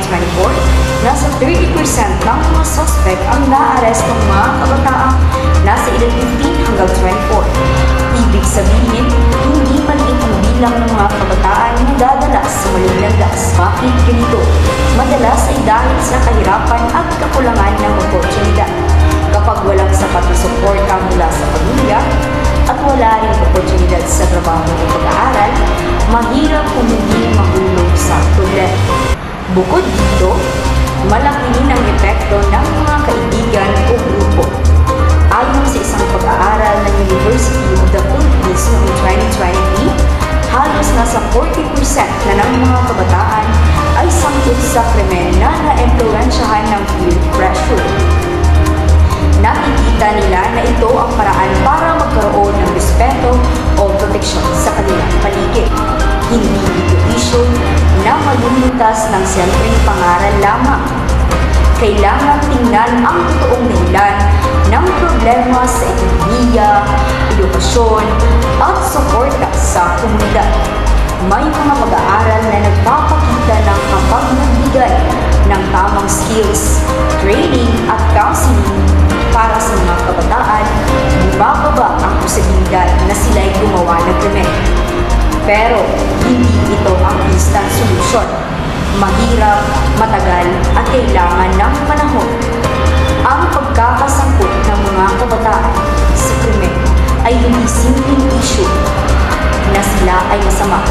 2024, nasa 30% ng mga suspect ang naarestong mga kabataang nasa edad 15 hanggang 24. Ibig sabihin, hindi maliit ang bilang ng mga kabataan na dadala sa maling landas. Bakit ganito? Madalas ay dahil sa kahirapan at kakulangan ng oportunidad. Kapag walang sapat na suporta mula sa pamilya at wala rin oportunidad sa trabaho o pag-aaral, mahirap kung hindi mahulog sa problema. Bukod dito, malaki rin ang epekto ng mga kaibigan o grupo. Ayon sa isang pag-aaral ng University of the Philippines noong 2023, halos nasa 40% na ng mga kabataan ay sangkot sa krimen na na-impluwensyahan ng peer pressure. Nakikita nila na ito ang paraan para magkaroon ng respeto o proteksyon sa kanilang paligid. Hindi ito issue na malulutas ng simpleng pangaral lamang. Kailangan tingnan ang totoong dahilan ng problema sa ekonomiya, edukasyon, at suporta sa komunidad. May mga mag-aaral na nagpapakita ng kapag nagbigay ng tamang skills, training at counseling para sa mga kabataan, bumababa ang posibilidad na sila'y gumawa ng krimen. Pero hindi ito ang instant solution. Mahirap, matagal at kailangan ng panahon. Ang pagkakasangkot ng mga kabataan sa krimen ay hindi simpleng issue na sila ay masama.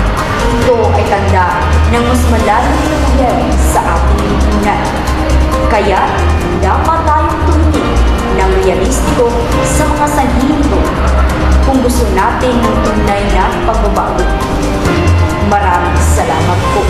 Ito ay tanda ng mas malalim na nangyari sa ating lipunan. Kaya, dapat tayong tumingin ng realistiko sa mga sanhi nito kung gusto natin ng tunay na pagbabago. Maraming salamat po.